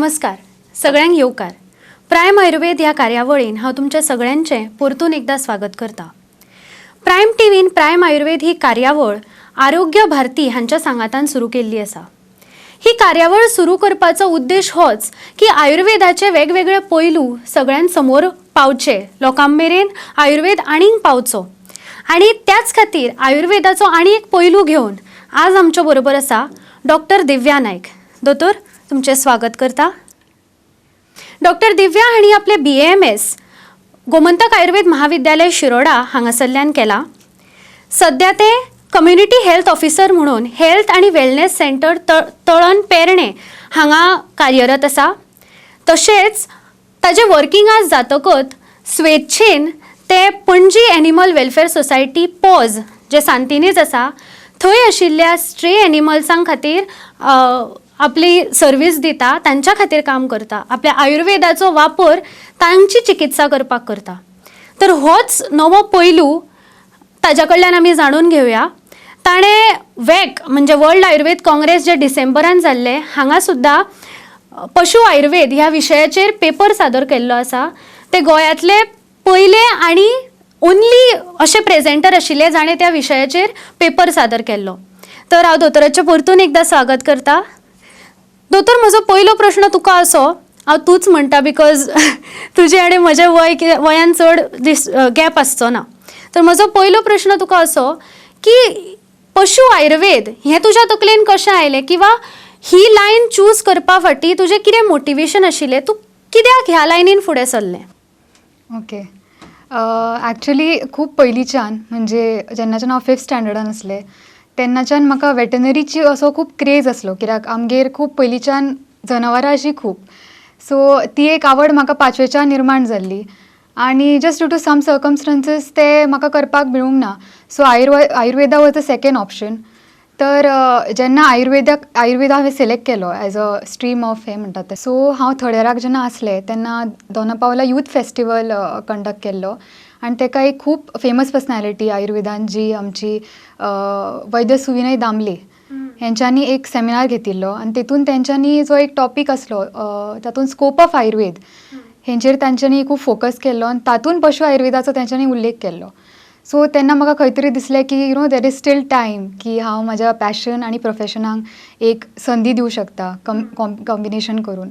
नमस्कार सगळ्यांक येवकार. प्रायम आयुर्वेद ह्या कार्यावळीन हांव तुमच्या सगळ्यांचें परतून एकदा स्वागत करता. प्रायम टीव्हीन प्रायम आयुर्वेद ही कार्यावळ आरोग्य भारती हांच्या सांगातान सुरू केल्ली आसा. ही कार्यावळ सुरू करपाचो उद्देश होच की आयुर्वेदाचे वेगवेगळे पैलू सगळ्यां समोर पावचे, लोकां मेरेन आयुर्वेद आनीक पावचो. आणि त्याच खातीर आयुर्वेदाचो आनी एक पैलू घेवन आज आमच्या बरोबर आसा डॉक्टर दिव्या नायक. दोतोर, तुमचे स्वागत करता. डॉक्टर दिव्या हांणी आपले BAMS गोमंतक आयुर्वेद महाविद्यालय शिरोडा हांगासरल्यान केला. सध्या ते कम्युनिटी हेल्थ ऑफिसर म्हणून हेल्थ आणि वेलनेस सेंटर तळण पेरणे हांगा कार्यरत आसा. तशेंच ताजे वर्किंग आज जातकच स्वेच्छेन ते Panaji animal welfare society pause जे सांतिनेज आसा थंय आशिल्ल्या स्ट्रे एनिमल्सां खातीर आपली सर्वीस दिता, तांच्या खातीर काम करता. आपल्या आयुर्वेदाचो वापर तांची चिकित्सा करपाक करता. तर होच नवो पैलू ताच्या कडल्यान आमी जाणून घेवया. ताणें वेक म्हणजे वर्ल्ड आयुर्वेद काँग्रेस जे डिसेंबरान जाल्ले हांगा सुद्दां पशु आयुर्वेद ह्या विशयाचेर पेपर सादर केल्लो आसा. ते गोंयांतले पयले आनी ओन्ली अशे प्रेझेंटर आशिल्ले जाणें त्या विशयाचेर पेपर सादर केल्लो. तर हांव दोतोराचें परतून एकदा स्वागत करता. दोतोर, म्हजो पयलो प्रश्न तुका असो, हांव तूच म्हणटा बिकॉज तुजें आनी म्हजें वयान चड गॅप आसचो ना. तर म्हजो पयलो प्रश्न तुका असो की पशु आयुर्वेद हें तुज्या तकलेन कशें आयलें, किंवा ही लायन चूज करपा फाटी तुजें कितें मोटिवेशन आशिल्लें, तूं कित्याक ह्या लायनीन फुडें सरलें? ओके, ॲक्च्युली खूप पयलींच्यान म्हणजे जेन्नाच्यान हांव 5th स्टँडर्डान आसलें तेन्नाच्यान म्हाका वेटनरीची असो खूप क्रेज असलो, कित्याक आमगेर खूप पयलींच्यान जनावरां अशीं खूप. सो ती एक आवड म्हाका 5वेच्यान निर्माण जाल्ली आनी जस्ट ड्यू टू सम सर्कमस्टन्सीस ते म्हाका करपाक मेळूंक ना. So Ayurveda was the second option. तर जेन्ना आयुर्वेदा हांवें सिलेक्ट केलो एज अ स्ट्रीम ऑफ हें म्हणटात तें. सो हांव थर्ड इयराक जेन्ना आसलें तेन्ना दोनापावला यूथ फेस्टिवल कंडक्ट केल्लो आनी तेका एक खूब फेमस पर्सनॅलिटी आयुर्वेदान जी आमची वैद्य सुविनय दामले हेंच्यांनी एक सेमिनार घेतिल्लो आनी तेतून तेंच्यांनी जो एक टॉपीक आसलो तातूंत स्कोप ऑफ आयुर्वेद हेंचेर तांच्यांनी खूब फोकस केल्लो आनी तातूंत पशु आयुर्वेदाचो तेंच्यांनी उल्लेख केल्लो. सो तेन्ना म्हाका खंय तरी दिसलें की देर इज स्टील टायम की हांव म्हाज्या पॅशन आनी प्रोफेशनाक एक संदी दिवं शकता कॉम्बिनेशन करून.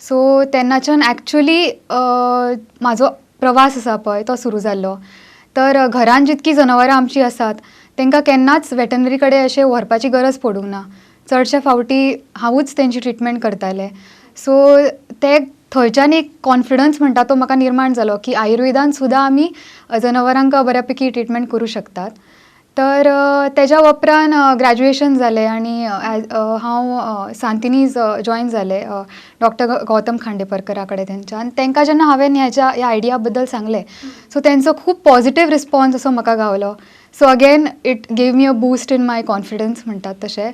सो तेन्नाच्यान ॲक्च्युली म्हाजो प्रवास आसा पळय तो सुरू जाल्लो. तर घरान जितकीं जनावरां आमचीं आसात तांकां केन्नाच वेटनरी कडेन अशें व्हरपाची गरज पडूंक ना. चडशे फावटी हांवूच तेंची ट्रिटमेंट करतालें. सो ते थंयच्यान एक कॉन्फिडन्स म्हणटा तो म्हाका निर्माण जालो की आयुर्वेदान सुद्दां आमी जनावरांक बऱ्यापैकी ट्रिटमेंट करूं शकतात. तर तेज्या उपरांत ग्रॅज्युएशन जालें आनी हांव सांतिनीज जॉयन जालें डॉक्टर गौतम खांडेपरकरा कडेन तेंच्या. आनी तांकां जेन्ना हांवें ह्या आयडिया बद्दल सांगलें सो तेंचो खूब पॉझिटीव रिस्पॉन्स असो म्हाका गावलो. So again it gave me a boost in my confidence म्हणटात तशें.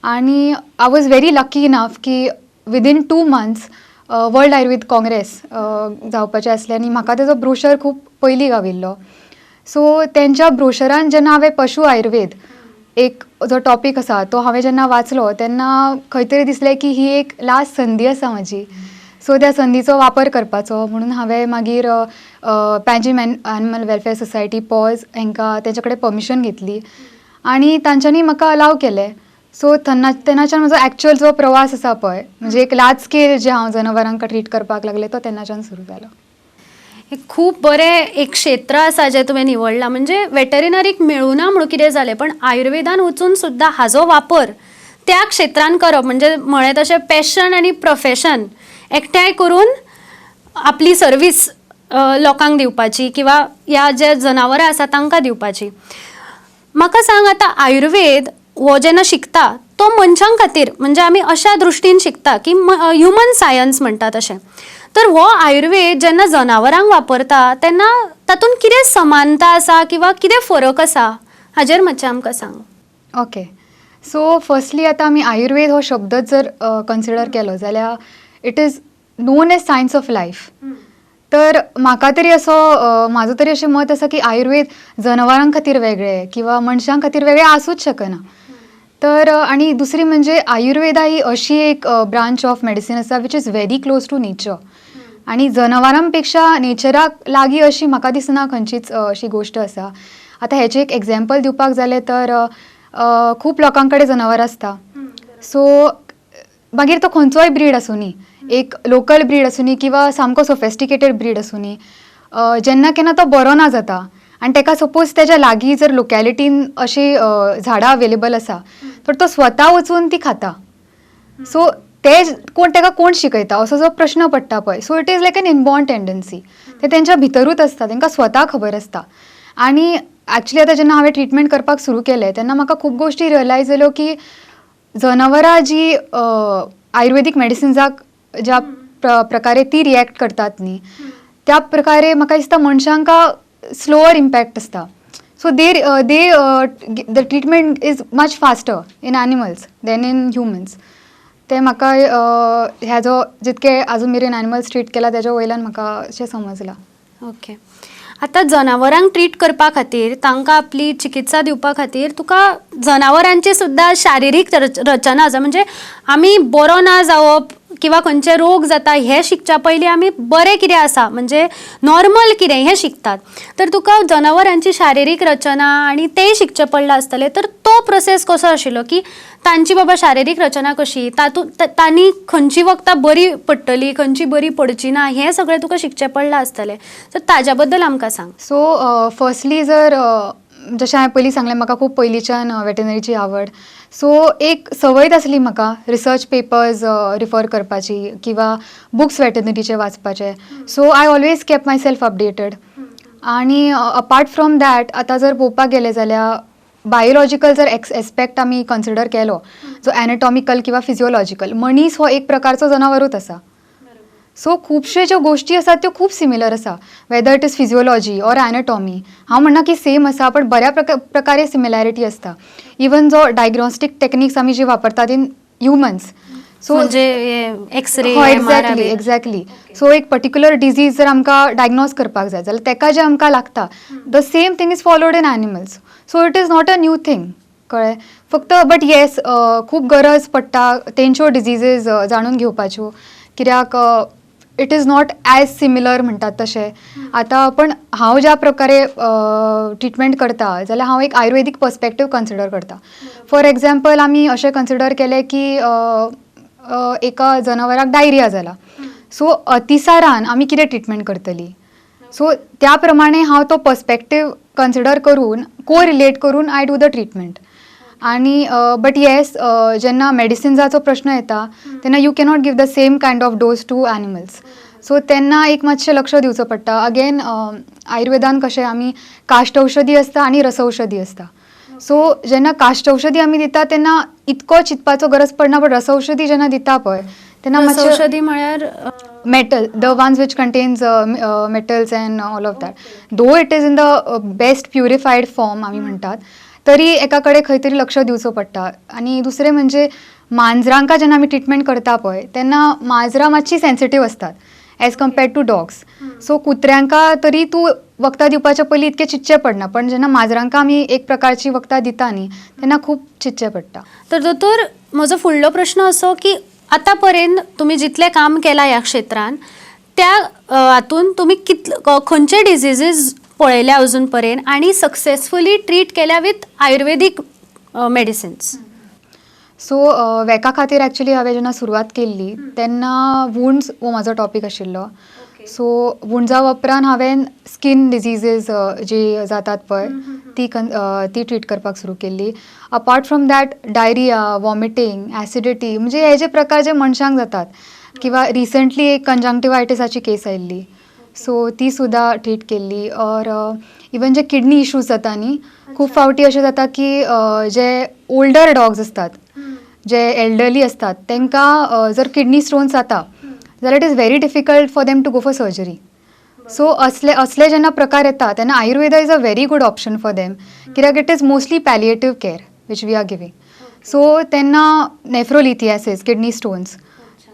आनी I was very lucky enough की within 2 months world Ayurveda congress जावपाचें आसलें आनी म्हाका तेजो ब्रोशर खूब पयलीं गाविल्लो. सो तेंच्या ब्रोशरान जेन्ना हांवें पशु आयुर्वेद एक जो टॉपीक आसा तो हांवें जेन्ना वाचलो तेन्ना खंय तरी दिसलें की ही एक लास्ट संदी आसा म्हाजी. सो त्या संदीचो वापर करपाचो म्हणून हांवें मागीर पणजी एनिमल वेलफेअर सोसायटी पॉज हेंकां तेंचे कडेन परमिशन घेतली आनी तांच्यांनी म्हाका अलाव केलें. सो तेन्नाच्यान म्हजो एक्चुअल जो प्रवास आसा पळय म्हणजे एक लार्ज स्केल जे हांव जनावरांक ट्रीट करपाक लागलें तो तेन्नाच्यान सुरू जालो. एक खूब बरें एक क्षेत्र आसा जें तुवें निवडलां. म्हणजे वेटरिनरीक मेळूना म्हणून कितें जालें, पण आयुर्वेदान वचून सुद्दां हाजो वापर त्या क्षेत्रान करप म्हणजे म्हळें तशें पॅशन आनी प्रोफेशन एकठांय करून आपली सर्वीस लोकांक दिवपाची किंवा ह्या जे जनावरां आसा तांकां दिवपाची. म्हाका सांग, आतां आयुर्वेद हो जेन्ना शिकता तो मनशां खातीर म्हणजे आमी अशा दृश्टीन शिकता की ह्युमन सायन्स म्हणटा तशें. तर हो आयुर्वेद जेन्ना जनावरांक वापरता तेन्ना तातूंत कितें समानता आसा किंवा कितें फरक आसा हाजेर मातशें आमकां सांग. ओके, सो फर्स्टली आतां आमी आयुर्वेद हो शब्दच जर कन्सिडर केलो जाल्यार it is known as science of life. तर म्हाका तरी म्हाजो तरी अशें मत आसा की आयुर्वेद जनावरां खातीर वेगळें किंवा मनशां खातीर वेगळें आसूच शकना. तर आणि दुसरी म्हणजे आयुर्वेदा ही अशी एक ब्रांच ऑफ मेडिसीन आसा which is very close to nature. आणि जनावरांपेक्षा नेचराक लागीं अशी म्हाका दिसना खंयचीच अशी गोश्ट आसा. आतां हेचें एक एग्जाम्पल दिवपाक जालें तर खूब लोकां कडेन जनावरां आसता. सो मागीर तो खंयचोय ब्रीड आसूं न्ही, एक लोकल ब्रीड आसूं न्ही किंवा सामको सोफेस्टिकेटेड ब्रीड आसूं न्ही, जेन्ना केन्ना तो बरो ना जाता आनी ताका सपोज तेज्या लागीं जर लोकॅलिटीन अशी झाडां अवेलेबल आसा तर तो स्वता वचून ती खाता. सो ते ताका कोण शिकयता असो जो प्रश्न पडटा पळय. So it is like an inborn tendency. ते तेंच्या भितरूच आसता, तांकां स्वता खबर आसता. आनी एक्चुली आतां जेन्ना हांवें ट्रिटमेंट करपाक सुरू केलें तेन्ना म्हाका खूब गोश्टी रियलायज जाल्यो की जनावरां जी आयुर्वेदीक मेडिसिन्साक ज्या प्रकारे ती रियॅक्ट करतात न्ही, त्या प्रकारे म्हाका दिसता मनशांका स्लोअर इम्पॅक्ट आसता. So the treatment is much faster in animals than in humans. ते म्हाका ह्याचो जितके आजून मेरेन एनिमल्स ट्रीट केला तेज्या वयल्यान म्हाका अशें समजलां. ओके. आतां जनावरांक ट्रीट करपा खातीर, तांकां आपली चिकित्सा दिवपा खातीर तुका जनावरांची सुद्दां शारिरीक रचना आसा. म्हणजे आमी बरो ना जावप किंवा खंयचे रोग जाता हें शिकच्या पयलीं आमी बरें कितें आसा म्हणजे नॉर्मल कितें हें शिकतात. तर तुका जनावरांची शारिरीक रचना आनी तेंय शिकचें पडलें आसतलें. तर तो प्रोसेस कसो आशिल्लो की तांची बाबा शारिरीक रचना कशी, तांणी खंयची वखदां बरी पडटली, खंयची बरी पडची ना, हें सगळें तुका शिकचें पडलां आसतलें. तर ताज्या बद्दल आमकां सांग. सो फर्स्टली जर जशें हांवें पयलीं सांगलें म्हाका खूब पयलींच्यान वेटनरीची आवड. सो एक संवय आसली म्हाका रिसर्च पेपर्स रिफर करपाची किंवा बुक्स वेटनरीचे वाचपाचे. So I always keep my self updated. आनी अपार्ट फ्रॉम दॅट आतां जर पळोवपाक गेलें जाल्यार बायोलॉजिकल जर एस्पेक्ट आमी कन्सिडर केलो, जो एनाटॉमिकल किंवा फिजिओलॉजिकल, मनीस हो एक प्रकारचो जनावरूच आसा. सो खुबश्यो ज्यो गोश्टी आसात त्यो खूब सिमिलर आसा, whether it is physiology or anatomy. हांव म्हणना की सेम आसा, पण बऱ्या प्रकारे सिमिलॅरिटी आसता. इवन जो डायग्नोस्टीक टेक्निक्स आमी जे वापरतात इन ह्युमन्स, सो म्हणजे एक्सरे, एक्झॅक्टली. सो एक पर्टिक्युलर डिजीज जर आमकां डायग्नोज करपाक जाय जाल्यार ताका जें आमकां लागता the same thing is followed in animals. So it is not a new thing, कळ्ळें. फक्त बट येस खूब गरज पडटा तेंच्यो डिजीजीस जाणून घेवपाच्यो, कित्याक it is not as similar म्हणटात तशें. आतां पण हांव ज्या प्रकारे ट्रिटमेंट करता जाल्यार हांव एक आयुर्वेदीक पर्स्पेक्टीव कन्सिडर करता. फॉर एग्जाम्पल आमी अशें कन्सिडर केलें की एका जनावराक डायरिया जाला. सो अतिसारान आमी कितें ट्रिटमेंट करतली. सो त्या प्रमाणे हांव तो पर्स्पेक्टीव कन्सिडर करून रिलेट करून आय डू द ट्रिटमेंट. आणि बट येस जेन्ना मेडिसिन्साचो प्रश्न येता तेन्ना you cannot give the same kind of dose to animals. So तेन्ना एक मातशें लक्ष दिवचो पडटा. अगेन आयुर्वेदान कशें आमी काश्ट औषधी आसता आनी रस औषधी आसता. सो जेन्ना काश्ट औषधी आमी दिता तेन्ना इतको चिंतपाचो गरज पडना, बट रस औषधी जेन्ना दिता पळय तेन्ना मातशें औषधी म्हळ्यार metal, the ones which contains metals and all of that, though it is in the best purified form आमी म्हणटात, तरी एका कडेन खंय तरी लक्ष दिवचो पडटा. आनी दुसरें म्हणजे मांजरांका जेन्ना आमी ट्रिटमेंट करता पळय तेन्ना मांजरां मातशी सेन्सिटीव आसतात as compared to dogs. So कुत्र्यांका तरी तूं वखदां दिवपाच्या पयलीं इतकें चिंतचें पडना, पण जेन्ना मांजरांका आमी एक प्रकारची वखदां दिता न्ही तेन्ना खूब चिंतचें पडटा. तर दोतोर, म्हजो फुडलो प्रश्न असो की आतां पर्यंत तुमी जितलें काम केलां ह्या क्षेत्रांत त्या हातून तुमी खंयचे डिजीजीस पळयल्या अजून पर्यंत आनी सक्सेसफुली ट्रीट केल्या विथ आयुर्वेदीक मेडिसिन्स. सो वेका खातीर एक्चुली हांवें जेन्ना सुरवात केल्ली तेन्ना वुंड्स हो म्हाजो टॉपीक आशिल्लो. सो वुंड्जा उपरांत हांवें स्कीन डिजीजीस जी जातात पळय ती ट्रीट करपाक सुरू केल्ली. Apart from that diarrhoea, vomiting, acidity, म्हणजे हे जे प्रकार जे मनशांक जातात, किंवा रिसंटली एक कंजंक्टिवायटिसाची केस आयिल्ली, सो ती सुद्दां ट्रीट केल्ली. ऑर इवन जे किडनी इश्यूज जाता न्ही, खूब फावटी अशें जाता की जे ओल्डर डॉग्स असतात, जे एल्डरली असतात, तांकां जर किडनी स्टोन्स जाता जाल्यार it is very difficult for them to go for surgery. So असले जेन्ना प्रकार येता तेन्ना Ayurveda is a very good option for them, कित्याक it is mostly palliative care which we are giving. So तेन्ना नेफ्रोलिथियासीस, किडनी स्टोन्स,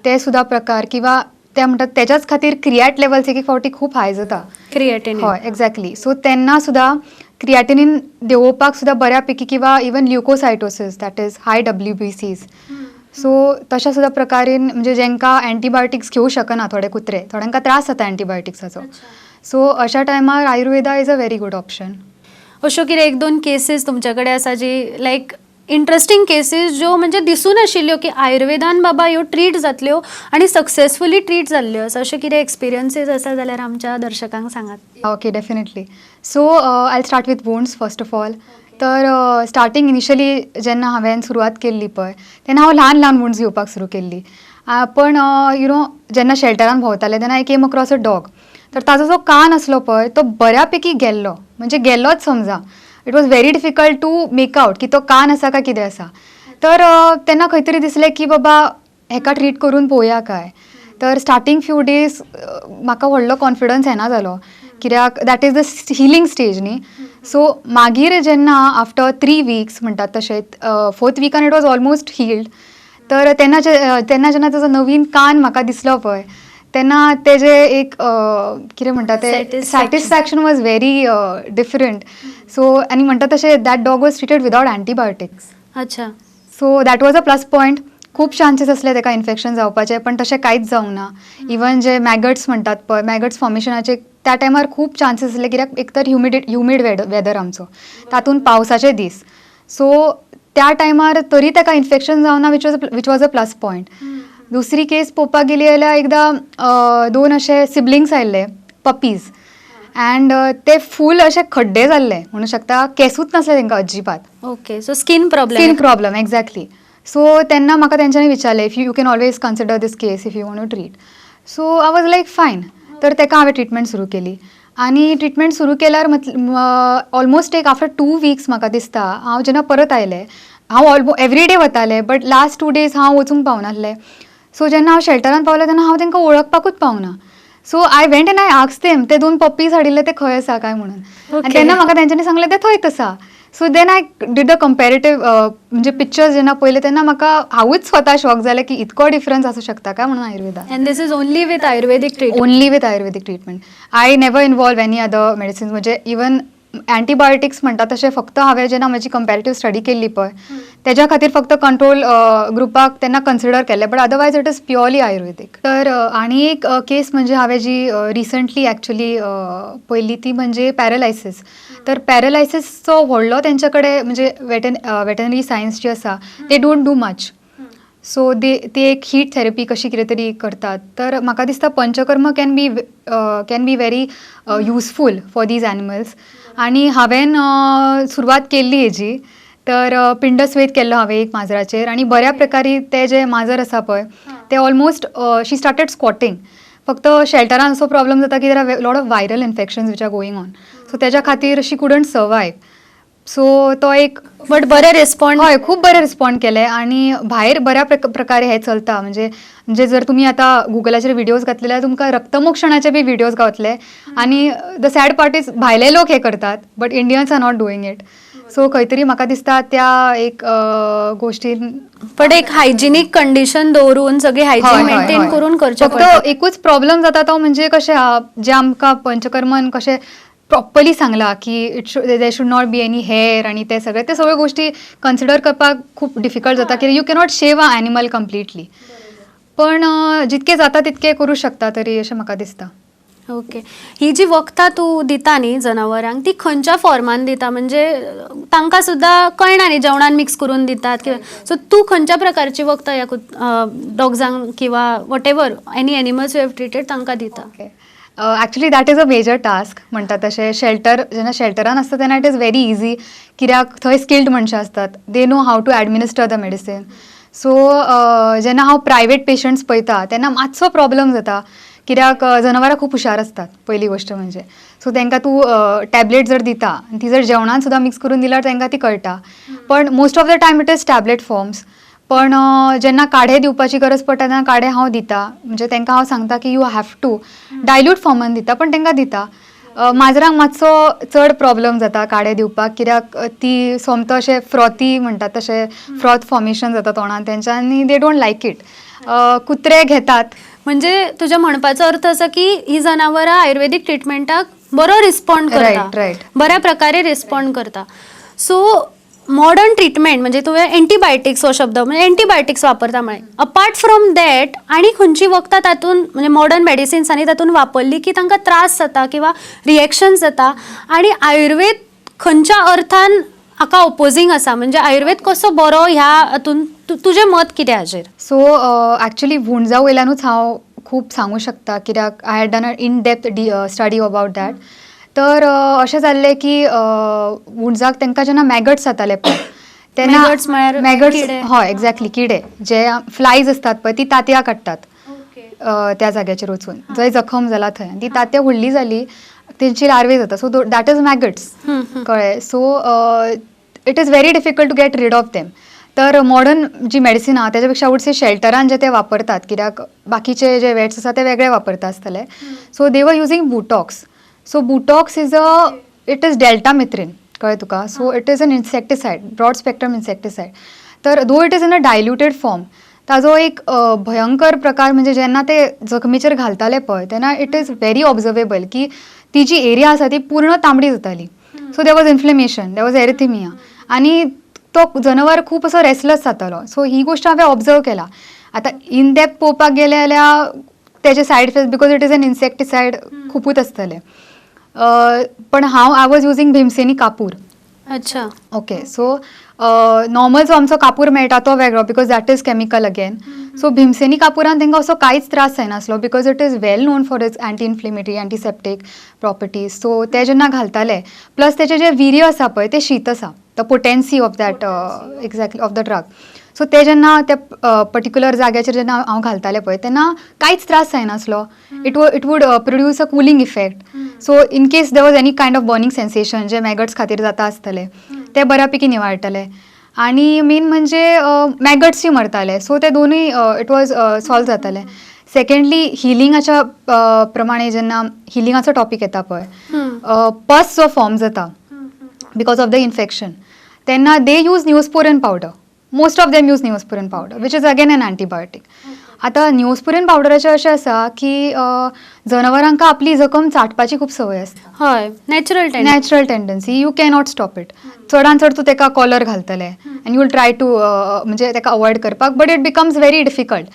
ते सुद्दां प्रकार, किंवा ते म्हणटात तेच्याच खातीर क्रिएट लेवल्स एक फावटी खूब हाय जाता. क्रिएटिनिन. हय, एक्झॅक्टली. सो तेन्ना सुद्दां क्रिएटिनिन देंवोवपाक सुद्दां बऱ्यापैकी किंवा even leucocytosis that is high WBCs so तशा सुद्दां प्रकारेन म्हणजे जेंकां एंटीबायोटिक्स घेवं शकना थोडे कुत्रे थोड्यांकां त्रास जाता एंटीबायोटिक्साचो सो अशा टायमार Ayurveda is a very good option. अश्यो कितें एक दोन केसीस तुमचे कडेन आसा जी लायक इंटरेस्टिंग केसीस ज्यो म्हणजे दिसून आशिल्ल्यो की आयुर्वेदान बाबा ह्यो ट्रीट जातल्यो आनी सक्सेसफुली ट्रीट जाल्ल्यो आसा अशें कितें एक्सपिरियन्सीस आसा जाल्यार आमच्या दर्शकांक सांगात. Okay definitely so I start with wounds first of all. तर स्टार्टींग इनिशियली जेन्ना हांवें सुरवात केल्ली पळय तेन्ना हांव ल्हान ल्हान वोंड्स घेवपाक सुरू केल्ली पण जेन्ना शेल्टरान भोंवतालें तेन्ना I came across a dog तर ताजो जो कान आसलो पळय तो बऱ्यापैकी गेल्लो म्हणजे गेल्लोच समजा. It was very difficult to make out की तो कान आसा काय कितें आसा. तर तेन्ना खंय तरी दिसलें की बाबा हेका ट्रीट करून पळोवया काय. तर स्टार्टींग फ्यू डेज म्हाका व्हडलो कॉन्फिडन्स येना जालो कित्याक that is the healing stage न्ही. सो मागीर जेन्ना आफ्टर 3 weeks म्हणटात तशें 4th वीकान इट वॉज ऑलमोस्ट हिल्ड. तर तेन्ना जेन्ना ताजो नवीन कान म्हाका दिसलो पळय तेन्ना तेजे एक कितें म्हणटा ते satisfaction was very different. So आनी म्हणटा तशें that dog was treated without antibiotics. अच्छा. So that was a plus point. खूब चान्सीस असले ताका इन्फेक्शन जावपाचे पण तशें कांयच जावंक ना. इवन जे मॅगट्स म्हणटात पळय मॅगट्स फॉर्मेशनाचे त्या टायमार खूब चान्सीस आसले कित्याक एक तर ह्युमीड वेदर आमचो तातूंत पावसाचे दीस सो त्या टायमार तरी ताका इन्फेक्शन जावना which was a plus point. दुसरी केस पळोवपाक गेली जाल्यार एकदां 2 अशे सिबलिंग्स आयिल्ले पपीज अँड ते फूल अशे खड्डे जाल्ले म्हणूं शकता केसूच नासले तांकां अजिबात. Okay so skin problem exactly. So तेन्ना म्हाका तेंच्यांनी विचारलें if you can always consider this case if you want to treat. So I was like fine. तर ताका हांवें ट्रिटमेंट सुरू केली आनी ट्रिटमेंट सुरू केल्यार ऑलमोस्ट एक आफ्टर 2 weeks म्हाका दिसता हांव जेन्ना परत आयलें हांव एवरी डे वतालें बट लास्ट 2 days हांव वचूंक पावनासलें. सो जेन्ना हांव शेल्टरान पावलें तेन्ना हांव तांकां वळखपाकूच पावना. So I went end I asked them ते 2 पप्पीज हाडिल्ले ते खंय आसा काय म्हणून आनी तेन्ना म्हाका तेंच्यांनी सांगलें ते थंयच आसा. So then I did the comparative म्हणजे पिक्चर्स जेन्ना पळयले तेन्ना म्हाका हांवूच स्वता शॉक जालें की इतको डिफरन्स आसूं शकता काय म्हणून आयुर्वेदान. And this is only with Ayurvedic treatment. Only with Ayurvedic treatment. I never involve any other medicines म्हणजे इवन एंटीबायोटिक्स म्हणटा तशें फक्त हांवें जेन्ना म्हजी कंपेरेटीव स्टडी केल्ली पळय तेज्या खातीर फक्त कंट्रोल ग्रुपाक तेन्ना कन्सिडर केल्लें but otherwise it is purely ayurvedic. तर आनी एक केस म्हणजे हांवें जी रिसंटली एक्चुली पळयली ती म्हणजे पॅरलायसीस. तर पॅरलायसीसचो व्हडलो तेंच्या कडेन म्हणजे वेटनरी सायन्स जी आसा they don't do much. So ते एक हीट थेरपी कशी कितें तरी करतात. तर म्हाका दिसता panchakarma can be very useful for these animals. आनी हांवें सुरवात केल्ली हेजी. तर पिंडस्वेद केल्लो हांवें एक माजराचेर आनी बऱ्या प्रकारे ते जे माजर आसा पळय ते ऑलमोस्ट शी स्टार्टेड स्कॉटिंग. फक्त शेल्टरान असो प्रॉब्लम जाता की there are lot of viral infections which are going on. So तेज्या खातीर शी कुडंट सर्वायव. सो तो एक बट बरे रिस्पॉन्ड. हय खूब बरें रिस्पॉन्ड केलें आनी भायर बऱ्या प्रकारे हें चलता. म्हणजे जर तुमी आतां गुगलाचेर व्हिडियोज घातले जाल्यार तुमकां रक्तमोक्षणाचे बी व्हिडियोज गावतले आनी द सॅड पार्ट इज भायले लोक हें करतात but Indians are not doing it. So खंय तरी म्हाका दिसता त्या एक गोश्टीन पण एक हायजिनीक कंडिशन दवरून सगळी हायजीन मेंटेन करून करचें पडटा. फक्त एकूच प्रॉब्लेम जाता तो म्हणजे कशें जे आमकां पंचकर्मान कशें प्रॉपरली सांगला की they should not be any hair आणि ते सगळ्यो गोष्टी कन्सिडर करपाक खूप डिफिकल्ट जाता की you cannot shave a animal completely. पण जितके जाता तितके करू शकता तरी अशें म्हाका दिसता. ओके. ही जी वखदां तूं दिता न्ही जनावरांक ती खंयच्या फॉर्मान दिता म्हणजे तांकां सुद्दां कळना न्ही जेवणान मिक्स करून दितात किंवा सो तूं खंयच्या प्रकारची वखदां ह्या डॉग्जांक किंवा whatever any animals you have treated तांकां दिता. Actually that is a major task. म्हणटा तशें जेन्ना शेल्टरान आसता तेन्ना इट इज व्हेरी इजी कित्याक थंय स्किल्ड मनशां असतात. They know how to administer the medicine. So जेन्ना हांव प्रायवेट पेशंट्स पळयता तेन्ना मातसो प्रॉब्लम जाता कित्याक जनावरां खूब हुशार असतात पयली गोश्ट म्हणजे. सो तांकां तूं टॅबलेट जर दिता आनी ती जर जेवणान सुद्दां मिक्स करून दिल्यार तांकां ती कळटा. पण most of the time it is tablet forms. पण जेन्ना काढे दिवपाची गरज पडटा तेन्ना काढे हांव दिता म्हणजे तांकां हांव सांगता की यू हॅव टू डायल्यूट फॉर्मान दिता पण तांकां दिता. माजरांक मातसो चड प्रॉब्लम जाता काडे दिवपाक कित्याक ती सोमतो अशें फ्रॉथी म्हणटात तशें फ्रॉथ फॉर्मेशन जाता तोंडान तेंच्या आनी दे डोंट लायक इट. कुत्रे घेतात. म्हणजे तुज्या म्हणपाचो अर्थ असा की ही जनावरां आयुर्वेदीक ट्रिटमेंटाक बरो रिस्पॉन्ड करता Right, right. बऱ्या प्रकारे रिस्पॉन्ड करता. सो मॉडर्न ट्रीटमेंट म्हणजे तुवें एंटीबायोटिक्स हो शब्द म्हणजे एंटीबायोटिक्स वापरता म्हळें. अपार्ट फ्रॉम दॅट आनी खंयची वखदां तातूंत म्हणजे मॉडर्न मेडिसिन्सांनी तातूंत वापरली की तांकां त्रास जाता किंवा रिएक्शन्स जाता आनी आयुर्वेद खंयच्या अर्थान हाका ओपोजींग आसा म्हणजे आयुर्वेद कसो बरो ह्या हातून तुजें मत कितें हाजेर? सो ॲक्च्युली वुंडजा वयल्यानूच हांव खूब सांगू शकता कित्याक I had done a in depth study about that. तर अशें जाल्लें की वुंडजाक तांकां जेन्ना मॅगट्स जाताले पळय Maggots म्हळ्यार मॅगट्स किडे? हय एक्झॅक्टली किडे जे फ्लायज असतात पळय ती तांतयां काडटात त्या जाग्याचेर वचून जंय जखम जाला थंय ती तांतयां व्हडली जाली तेंची लार्वे जाता सो दॅट इज मॅगट्स कळ्ळें. So it is very difficult to get rid of them. तर मॉडर्न जी मेडिसीन आहा तेच्या पेक्षा वुड से शेल्टरान जे ते वापरतात कित्याक बाकीचे जे वेट्स आसा ते वेगळे वापरता आसतले. So they were using Butox. So Butox it is deltamethrin कळ्ळें तुका. So it is an insecticide broad spectrum insecticide. तर though it is in a diluted form ताजो एक भयंकर प्रकार म्हणजे जेन्ना ते जखमीचेर घालताले पळय तेन्ना इट इज व्हेरी ऑब्झर्वेबल की ती जी एरिया आसा ती पूर्ण तांबडी जाताली. So there was inflammation there was erythema आनी तो जनावर खूब असो रेस्टलेस जातालो. सो ही गोश्ट हांवें ऑब्जर्व केला. आतां इन डेप्थ पळोवपाक गेले जाल्यार तेजे side effect because it is an insecticide खूबूच आसतले. पण आय वॉज युजींग भीमसेनी कापूर. अच्छा. ओके. सो नॉर्मल जो आमचो कापूर मेळटा तो वेगळो because that is chemical again. So भीमसेनी कापुरान तांकां असो कांयच त्रास जायनासलो because it is well known for its anti inflammatory antiseptic properties. So ते जेन्ना घालताले प्लस तेचे जे वीर्य आसा पळय ते शीत आसा the potency of that exactly of the drug. So ते जेन्ना त्या पर्टिक्युलर जाग्याचेर जेन्ना हांव घालतालें पळय तेन्ना कांयच त्रास जायनासलो. It would produce a cooling effect. So in case there was any kind of burning sensation जे मॅगट्स खातीर जाता आसतले ते बऱ्यापैकी निवाळटले. आनी मेन म्हणजे मॅगट्सय मरताले. सो ते दोनूय इट वॉज सॉल्व जाताले. सेकंडली हिलिंगाच्या प्रमाणे जेन्ना हिलिंगाचो टॉपीक येता पळय पस जो फॉर्म जाता बिकॉज ऑफ द इन्फेक्शन तेन्ना they use Neosporin powder. Most of them use Neosporin powder which is again an antibiotic. आतां न्यूस्पोरिन पावडराचें अशें आसा की जनावरांक आपली जखम चाटपाची खूब संवय आसता. हय natural tendency you cannot stop it. चडान चड तूं ताका कॉलर घालतले आनी यू वील ट्राय टू म्हणजे ताका अवॉयड करपाक but it becomes very difficult.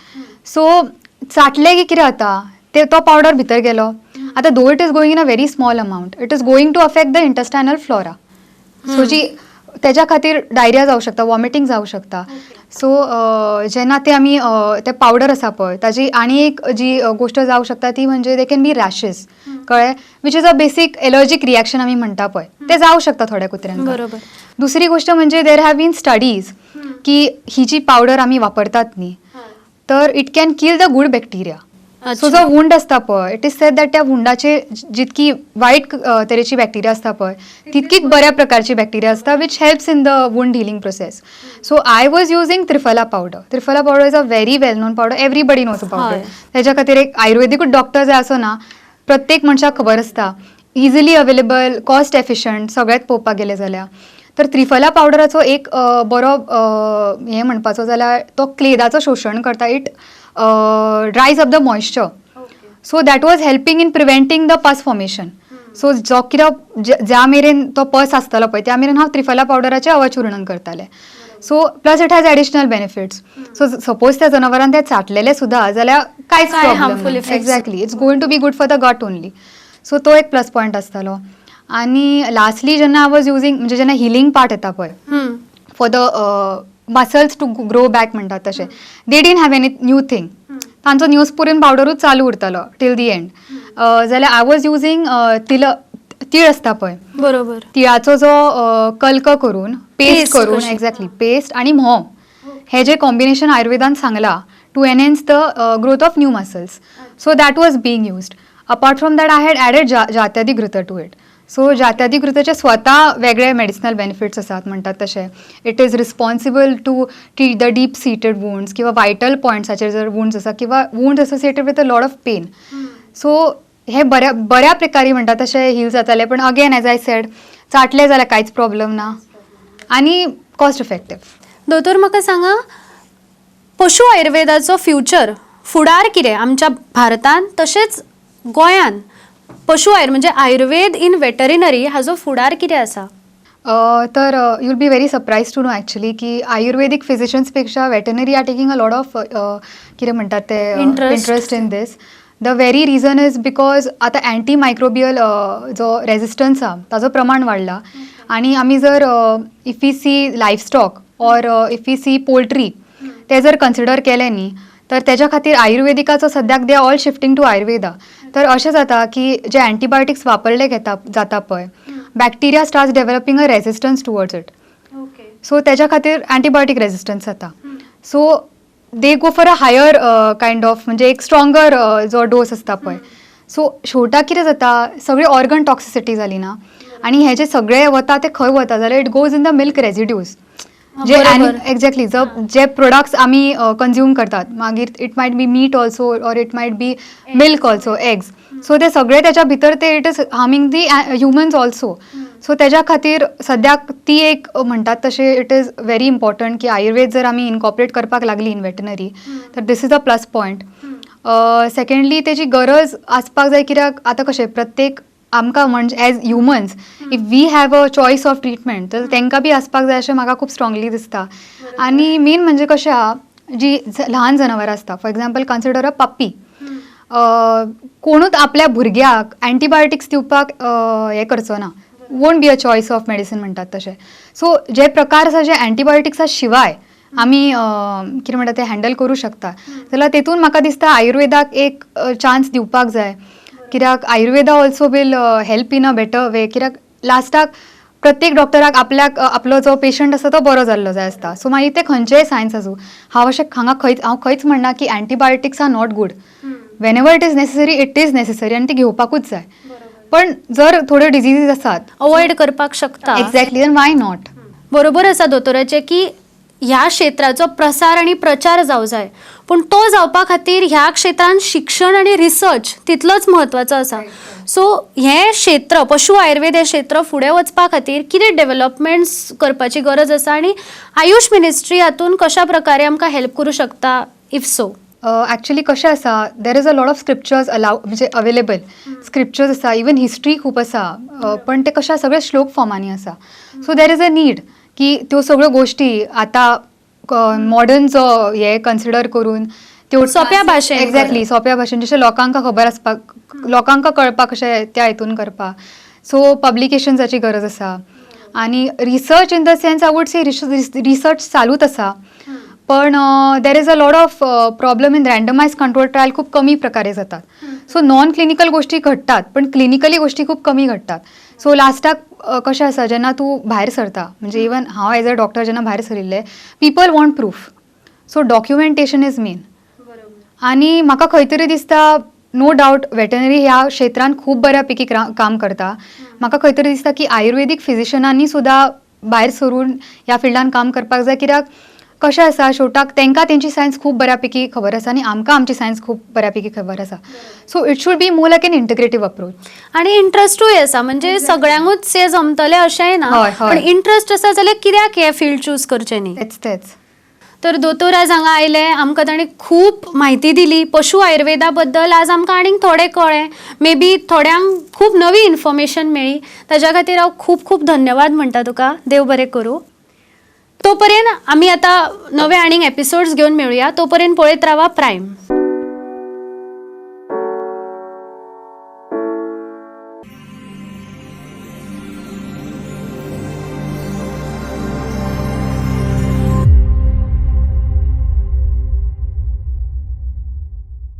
So चाटले की कितें जाता ते तो पावडर भितर गेलो. आतां though it is going in a very small amount it is going to affect the intestinal flora. So जी त्याच्या खातीर डायरिया जावं शकता वॉमिटींग जावं शकता. सो जेन्ना ते आमी ते पावडर आसा पळय ताजी आनी एक जी गोश्ट जावं शकता ती म्हणजे दे कॅन बी रॅशीस कळ्ळें वीच इज अ बेसीक एलर्जीक रिएक्शन आमी म्हणटा पळय ते जावं शकता थोड्या कुत्र्यांक. बरोबर. दुसरी गोश्ट म्हणजे देर हॅव बीन स्टडीज की ही जी पावडर आमी वापरतात न्ही तर it can kill the good bacteria. So जो वुंड आसता पळय इट इज सेड दॅट त्या वुंडाचे जितकी वायट तरेची बॅक्टेरिया आसता पळय तितकीच बऱ्या प्रकारची बॅक्टेरिया आसता which helps in the wound healing process. So I was using triphala powder. Triphala powder is a very well known powder everybody knows about it. त्याच्या खातीर एक आयुर्वेदिकूच डॉक्टर जाय असो ना प्रत्येक मनशाक खबर आसता. इजिली अवेलेबल कॉस्ट एफिशंट सगळ्यात पळोवपाक गेले जाल्यार. तर त्रिफला पावडराचो एक बरो हें म्हणपाचो जाल्यार तो क्लेदाचो शोशण करता. It dries up the moisture. So that was helping in preventing the pus formation. So जो कितें ज्या मेरेन तो पस आसतालो पळय त्या मेरेन हांव त्रिफला पावडराचें अवचूर्णन करतालें. So plus it has additional benefits. So suppose त्या जनावरांन ते चाटलेले सुद्धा जाल्यार कांयच problem exactly it's going to be good for the gut only. So तो एक प्लस पॉयंट आसतालो. आनी लास्टली जेन्ना आय वॉज युजींग म्हणजे जेन्ना हिलिंग पार्ट येता पळय for the muscles to grow back म्हणटात तशें they didn't have any new thing. तांचो न्यूस्पोरिन पावडरूच चालू उरतालो टील दी एंड. जाल्यार आय वॉज युजींग तीळ आसता पळय बरोबर तिळाचो जो कल्क करून पेस्ट करून एक्झॅक्टली पेस्ट आनी म्होंव हे जे कॉम्बिनेशन आयुर्वेदान सांगला to enhance the growth of new muscles. So that was being used. Apart from that I had added Jatyadighrita to it. So जात्यादिघृताचे स्वता वेगळे मेडिसिनल बेनिफिट्स आसात म्हणटात तशें. It is responsible to treat the deep seated wounds किंवा vital पॉयंट्साचेर जर wounds आसा किंवा wounds associated with a lot of pain. So हे बऱ्या प्रकारे म्हणटात तशें हील जाताले. पण अगेन एज आय सेड चाटले जाल्यार कांयच प्रॉब्लेम ना आनी कॉस्ट इफेक्टीव. दोतोर म्हाका सांगा पशु आयुर्वेदाचो फ्युचर फुडार कितें आमच्या भारतान तशेंच गोंयान म्हणजे आयुर्वेद इन वेटरिनरी हाजो फुडार कितें आसा? तर you will be very surprise to know actually की आयुर्वेदिक फिजिशियन्सपेक्षा veterinary are taking a lot of कितें म्हणटात ते interest in this. The very reason is because आता अँटी मायक्रोबियल जो रेजिस्टन्स आहा ताजो प्रमाण वाडला आणि आमी जर if we see livestock or if we see poultry ते जर कन्सिडर केलें न्ही तर त्याच्या खातीर आयुर्वेदिकाचो सद्याक they all shifting to Ayurveda. तर अशें जाता की जे अँटीबायोटिक्स वापरले जाता पळय bacteria starts developing a resistance towards it. So त्याच्या खातीर अँटीबायोटीक रेजिस्टन्स जाता. So they go for a higher kind of म्हणजे एक स्ट्रॉंगर जो डोस आसता पळय. सो शेवटाक कितें जाता सगळी ऑर्गन टॉक्सिसिटी जाली ना आणि हे जे सगळे वता ते खंय वता जाल्यार it goes in the milk residues जे एक्झॅक्टली जे प्रोडक्ट्स आमी कंज्यूम करतात मागीर it might B meet also or it might B milk also eggs. So ते सगळे त्याच्या भितर ते it is harming the humans also. So त्याच्या खातीर सद्याक ती एक म्हणटात तशें इट इज व्हेरी इम्पॉर्टंट की आयुर्वेद जर आमी इनकॉपरेट करपाक लागली इन वेटनरी तर this is a plus point. Secondly तेजी गरज आसपाक जाय कित्याक आतां कशें प्रत्येक आमकां म्हणजे as humans if we have a choice of treatment तर तांकां बी आसपाक जाय अशें म्हाका खूब स्ट्रॉंगली दिसता. आनी मेन म्हणजे कशें आहा जी ल्हान जनावरां आसता फॉर एक्झाम्पल कन्सिडर अ पप्पी कोणूच आपल्या भुरग्याक अँटीबायोटिक्स दिवपाक हें करचो ना. Won't be a choice of medicine म्हणटात तशें. सो जे प्रकार आसा जे अँटीबायोटिक्सा शिवाय आमी कितें म्हणटा ते हँडल करूं शकता जाल्यार तेतून म्हाका दिसता आयुर्वेदाक एक चान्स दिवपाक जाय कित्याक Ayurveda also will help in a better way. कित्याक लास्टाक प्रत्येक डॉक्टराक आपलो जो पेशंट आसा तो बरो जाल्लो जाय आसता. सो मागीर ते खंयचेय सायन्स आसूं हांव खंयच म्हणना की antibiotics are not good. Whenever it is necessary आनी ती घेवपाकूच जाय. पण जर थोड्यो डिजिजीज आसात अवॉइड करपाक शकता. Exactly then why not. बरोबर आसा दोतोराचे की ह्या क्षेत्राचो प्रसार आणि प्रचार जावं जाय पूण तो जावपा खातीर ह्या क्षेत्रांत शिक्षण आणि रिसर्च तितलोच म्हत्वाचो आसा. सो हें क्षेत्र पशु आयुर्वेद हें क्षेत्र फुडें वचपा खातीर कितें डेव्हलपमेंट्स करपाची गरज आसा आनी आयुष मिनिस्ट्री हातून कशा प्रकारे आमकां हेल्प करूं शकता इफ सो? ॲक्च्युली कशें आसा देर is a lot of scriptures म्हणजे अवेलेबल स्क्रिप्चर्स आसा इवन हिस्ट्री खूब आसा पण ते कशें सगळे श्लोक फॉर्मांनी आसा. So there is a need की त्यो सगळ्यो गोश्टी आतां मॉडर्न जो हे कन्सिडर करून त्यो सोप्या भाशेन एक्झॅक्टली सोप्या भाशेन जशें लोकांक खबर आसपाक लोकांक कळपाक कशें त्या हितून करपाक. सो पब्लिकेशन्साची गरज आसा आनी research in the sense I would say research चालूच आसा पण there is a lot of problem in randomise control trial खूप कमी प्रकारे जातात. सो नॉन क्लिनिकल गोष्टी घडटात पण क्लिनिकली गोष्टी खूप कमी घडटात. सो लास्टाक कशें आसा जेन्ना तूं भायर सरता म्हणजे इवन हांव एज अ डॉक्टर जेन्ना भायर सरिल्लें people want proof. So documentation is main. आनी म्हाका खंय तरी दिसता नो डावट वेटनरी ह्या क्षेत्रांत खूब बऱ्या पैकी काम करता. म्हाका खंय तरी दिसता की आयुर्वेदीक फिजिशनांनी सुद्दां भायर सरून ह्या फिल्डान काम करपाक जाय कित्याक कशें आसा शेवटाक तांकां तेंची सायन्स खूब बऱ्या पैकी खबर आसा आनी आमकां आमची सायन्स खूब बऱ्या पैकी खबर आसा. So it should be more like an integrative approach. आणि इंटरेस्टूय आसा म्हणजे सगळ्यांकूच हे जमतले अशेंय ना हय, हय. पण इंटरेस्ट आसा जाल्यार कित्याक हे फील्ड चूज करचें न्ही. तेच तर दोतोर आज हांगा आयले आमकां ताणें खूब म्हायती दिली पशु आयुर्वेदा बद्दल. आज आमकां आनीक थोडें कळ्ळें मे बी थोड्यांक खूब नवी इन्फॉर्मेशन मेळ्ळी. ताज्या खातीर हांव खूब खूब धन्यवाद म्हणटा तुका. देव बरें करूं. तोपर्यंत आमी आतां नवे आनीक एपिसोड्स घेवन मेळुया. तोपर्यंत पळयत रावा प्रायम.